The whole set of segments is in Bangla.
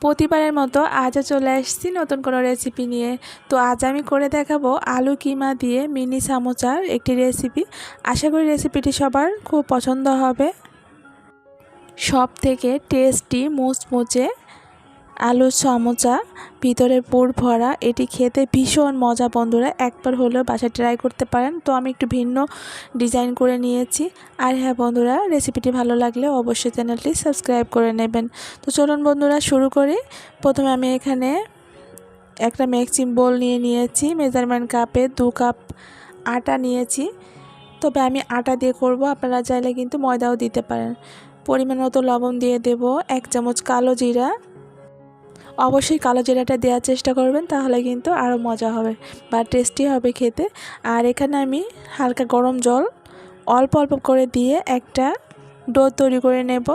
প্রতিবারের মতো আজও চলে আসছি নতুন কোনো রেসিপি নিয়ে। তো আজ আমি করে দেখাবো আলু কিমা দিয়ে মিনি সামোসার একটি রেসিপি। আশা করি রেসিপিটি সবার খুব পছন্দ হবে। সব থেকে টেস্টি মুচমুচে আলুর সমোসা, ভিতরে পুর ভরা, এটি খেতে ভীষণ মজা। বন্ধুরা একবার হলেও বাসায় ট্রাই করতে পারেন। তো আমি একটু ভিন্ন ডিজাইন করে নিয়েছি। আর হ্যাঁ বন্ধুরা, রেসিপিটি ভালো লাগলে অবশ্যই চ্যানেলটি সাবস্ক্রাইব করে নেবেন। তো চলুন বন্ধুরা শুরু করি। প্রথমে আমি এখানে একটা মিক্সিং বোল নিয়েছি। মেজারমেন্ট কাপে 2 কাপ আটা নিয়েছি। তবে আমি আটা দিয়ে করব, আপনারা চাইলে কিন্তু ময়দাও দিতে পারেন। পরিমাণ মতো লবণ দিয়ে দেব, 1 চামচ কালো জিরা। অবশ্যই কালো জিরাটা দেওয়ার চেষ্টা করবেন, তাহলে কিন্তু আরও মজা হবে বা টেস্টি হবে খেতে। আর এখানে আমি হালকা গরম জল অল্প অল্প করে দিয়ে একটা ডো তৈরি করে নেব।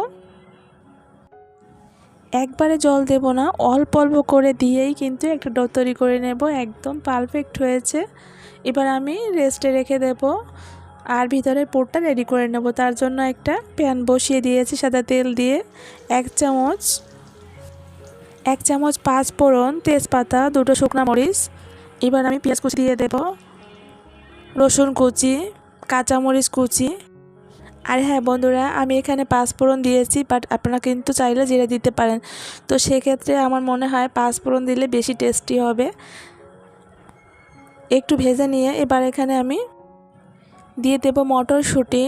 একবারে জল দেব না, অল্প অল্প করে দিয়েই কিন্তু একটা ডো তৈরি করে নেব। একদম পারফেক্ট হয়েছে। এবার আমি রেস্টে রেখে দেব আর ভিতরে পুরটা রেডি করে নেব। তার জন্য একটা প্যান বসিয়ে দিয়েছি সাদা তেল দিয়ে। 1 চামচ 5 ফোড়ন, তেজপাতা, 2টো শুকনো মরিচ। এবার আমি পেঁয়াজ কুচি দিয়ে দেব, রসুন কুচি, কাঁচামরিচ কুচি। আর হ্যাঁ বন্ধুরা, আমি এখানে 5 ফোড়ন দিয়েছি, বাট আপনারা কিন্তু চাইলে জিরে দিতে পারেন। তো সেক্ষেত্রে আমার মনে হয় 5 ফোড়ন দিলে বেশি টেস্টি হবে। একটু ভেজে নিয়ে এবার এখানে আমি দিয়ে দেব মটরশুঁটি,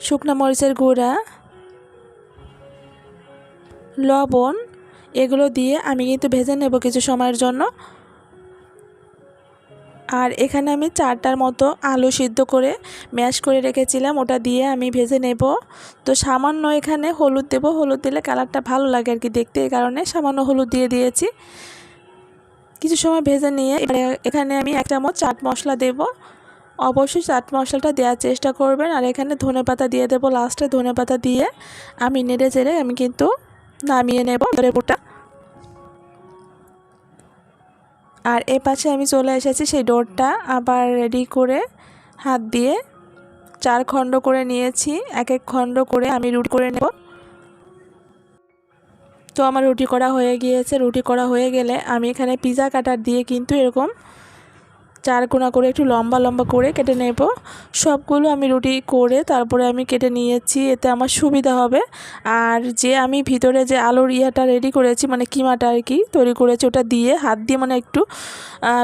শুকনো মরিচের গুঁড়া, লবণ। এগুলো দিয়ে আমি কিন্তু ভেজে নেব কিছু সময়ের জন্য। আর এখানে আমি 4টার মতো আলু সিদ্ধ করে ম্যাশ করে রেখেছিলাম, ওটা দিয়ে আমি ভেজে নেব। তো সামান্য এখানে হলুদ দেব, হলুদ দিলে কালারটা ভালো লাগে আর কি দেখতে, এই কারণে সামান্য হলুদ দিয়ে দিয়েছি। কিছু সময় ভেজে নিয়ে এবারে এখানে আমি 1 চামচ চাট মশলা দেব। অবশ্যই চাট মশলাটা দেওয়ার চেষ্টা করবেন। আর এখানে ধনেপাতা দিয়ে দেব লাস্টে। ধনেপাতা দিয়ে আমি নেড়ে চেড়ে আমি কিন্তু নামিয়ে নেব পুরটা। আর এ পাশে আমি চলে এসেছি সেই ডোরটা আবার রেডি করে হাত দিয়ে 4 খণ্ড করে নিয়েছি। এক এক খণ্ড করে আমি রুটি করে নেব। তো আমার রুটি করা হয়ে গিয়েছে। রুটি করা হয়ে গেলে আমি এখানে পিৎজা কাটার দিয়ে কিন্তু এরকম 4 কোণা করে একটু লম্বা লম্বা করে কেটে নেব। সবগুলো আমি রুটি করে তারপরে আমি কেটে নিয়েছি, এতে আমার সুবিধা হবে। আর যে আমি ভিতরে যে আলুর ইয়াটা রেডি করেছি, মানে কিমাটা আর কি তৈরি করেছি, ওটা দিয়ে হাত দিয়ে মানে একটু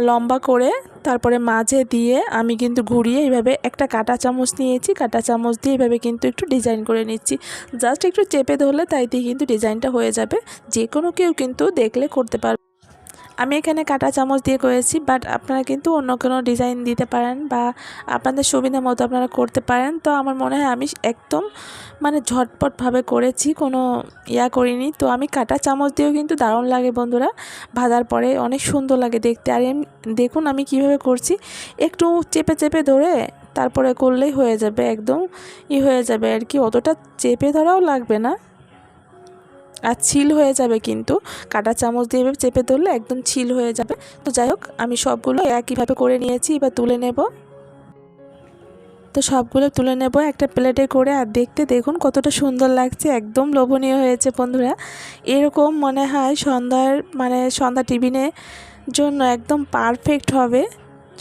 লম্বা করে তারপরে মাঝে দিয়ে আমি কিন্তু ঘুরিয়ে এইভাবে একটা কাঁটা চামচ নিয়েছি। কাঁটা চামচ দিয়ে এইভাবে কিন্তু একটু ডিজাইন করে নিচ্ছি। জাস্ট একটু চেপে ধরলে তাইতে কিন্তু ডিজাইনটা হয়ে যাবে। যে কোনো কেউ কিন্তু দেখলে করতে পারবে। আমি এখানে কাঁটা চামচ দিয়ে করেছি, বাট আপনারা কিন্তু অন্য কোনো ডিজাইন দিতে পারেন বা আপনাদের সুবিধা মতো আপনারা করতে পারেন। তো আমার মনে হয় আমি একদম মানে ঝটপটভাবে করেছি, কোনো করিনি। তো আমি কাঁটা চামচ দিয়েও কিন্তু দারুণ লাগে বন্ধুরা, ভাজার পরে অনেক সুন্দর লাগে দেখতে। আর দেখুন আমি কিভাবে করছি, একটু চেপে চেপে ধরে তারপরে করলেই হয়ে যাবে, একদম হয়ে যাবে আর কি। অতটা চেপে ধরাও লাগবে না, আর ছিল হয়ে যাবে কিন্তু কাঁটা চামচ দিয়ে চেপে ধরলে একদম ছিল হয়ে যাবে। তো যাই হোক, আমি সবগুলো একইভাবে করে নিয়েছি। এবার তুলে নেব। তো সবগুলো তুলে নেব একটা প্লেটে করে। আর দেখতে দেখুন কতটা সুন্দর লাগছে, একদম লোভনীয় হয়েছে বন্ধুরা। এরকম মনে হয় সন্ধ্যা টিফিনের জন্য একদম পারফেক্ট হবে।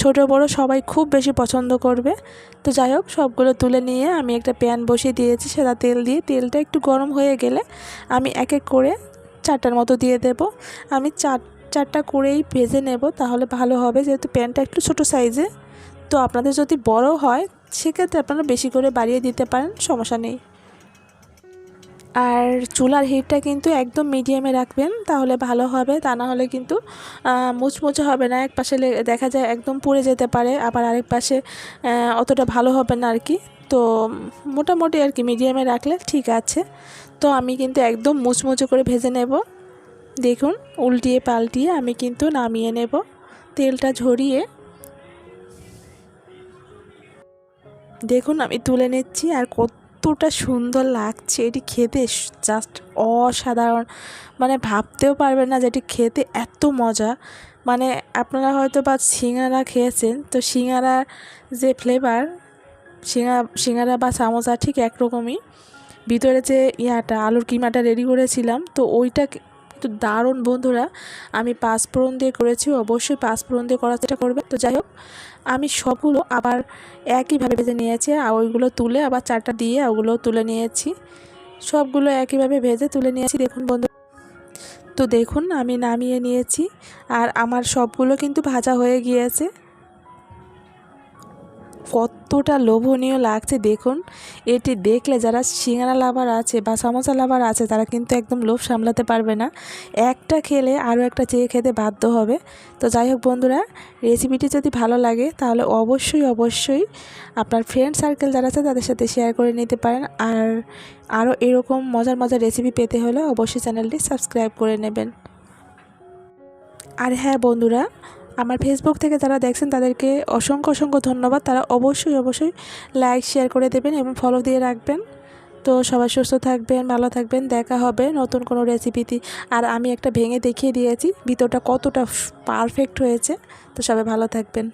ছোট বড় সবাই খুব বেশি পছন্দ করবে। তো যাই হোক, সবগুলো তুলে নিয়ে আমি একটা প্যান বসিয়ে দিয়েছি সাদা তেল দিয়ে। তেলটা একটু গরম হয়ে গেলে আমি এক এক করে 4টার মতো দিয়ে দেব। আমি 4টা করেই ভেজে নেব, তাহলে ভালো হবে, যেহেতু প্যানটা একটু ছোট সাইজে। তো আপনাদের যদি বড় হয় সেক্ষেত্রে আপনারা বেশি করে বাড়িয়ে দিতে পারেন, সমস্যা নেই। আর চুলার হিটটা কিন্তু একদম মিডিয়ামে রাখবেন, তাহলে ভালো হবে। তা না হলে কিন্তু মুচমুচে হবে না। এক পাশে দেখা যায় একদম পুড়ে যেতে পারে, আবার আরেক পাশে অতটা ভালো হবে না আর কি। তো মোটামুটি আর কি মিডিয়ামে রাখলে ঠিক আছে। তো আমি কিন্তু একদম মুচমুচে করে ভেজে নেব। দেখুন উল্টিয়ে পাল্টিয়ে আমি কিন্তু নামিয়ে নেব, তেলটা ঝরিয়ে। দেখুন আমি তুলে নিচ্ছি, আর কতটা সুন্দর লাগছে এটি খেতে, জাস্ট অসাধারণ। মানে ভাবতেও পারবেন না যে এটি খেতে এত মজা। মানে আপনারা হয়তো বা সিঙ্গারা খেয়েছেন, তো সিঙ্গারার যে ফ্লেভার, সিঙ্গারা বা সামোসা ঠিক একরকমই। ভিতরে যে আলুর কিমাটা রেডি করেছিলাম, তো ওইটা তো দারুণ বন্ধুরা। আমি পাঁচফোড়ন দিয়ে করেছি, অবশ্যই পাঁচফোড়ন দিয়ে করার চেষ্টা করবে। তো যাই হোক, আমি সবগুলো আবার একইভাবে ভেজে নিয়েছি, আর ওইগুলো তুলে আবার চারটা দিয়ে ওগুলো তুলে নিয়েছি। সবগুলো একইভাবে ভেজে তুলে নিয়েছি। দেখুন বন্ধু, তো দেখুন আমি নামিয়ে নিয়েছি, আর আমার সবগুলো কিন্তু ভাজা হয়ে গিয়েছে। কতটা লোভনীয় লাগছে দেখুন। এটি দেখলে যারা সিঙ্গারা লাভার আছে বা সমোসা লাভার আছে তারা কিন্তু একদম লোভ সামলাতে পারবে না, একটা খেলে আরও একটা চেয়ে খেতে বাধ্য হবে। তো যাই হোক বন্ধুরা, রেসিপিটি যদি ভালো লাগে তাহলে অবশ্যই অবশ্যই আপনার ফ্রেন্ড সার্কেল যারা আছে তাদের সাথে শেয়ার করে নিতে পারেন। আর আরও এরকম মজার মজার রেসিপি পেতে হলে অবশ্যই চ্যানেলটি সাবস্ক্রাইব করে নেবেন। আর হ্যাঁ বন্ধুরা, আমার ফেসবুক থেকে যারা দেখছেন তাদেরকে অসংখ্য অসংখ্য ধন্যবাদ। তারা অবশ্যই অবশ্যই লাইক শেয়ার করে দেবেন এবং ফলো দিয়ে রাখবেন। তো সবাই সুস্থ থাকবেন, ভালো থাকবেন, দেখা হবে নতুন কোনো রেসিপিতে। আর আমি একটা ভেঙে দেখিয়ে দিয়েছি ভিতরটা কতটা পারফেক্ট হয়েছে। তো সবাই ভালো থাকবেন।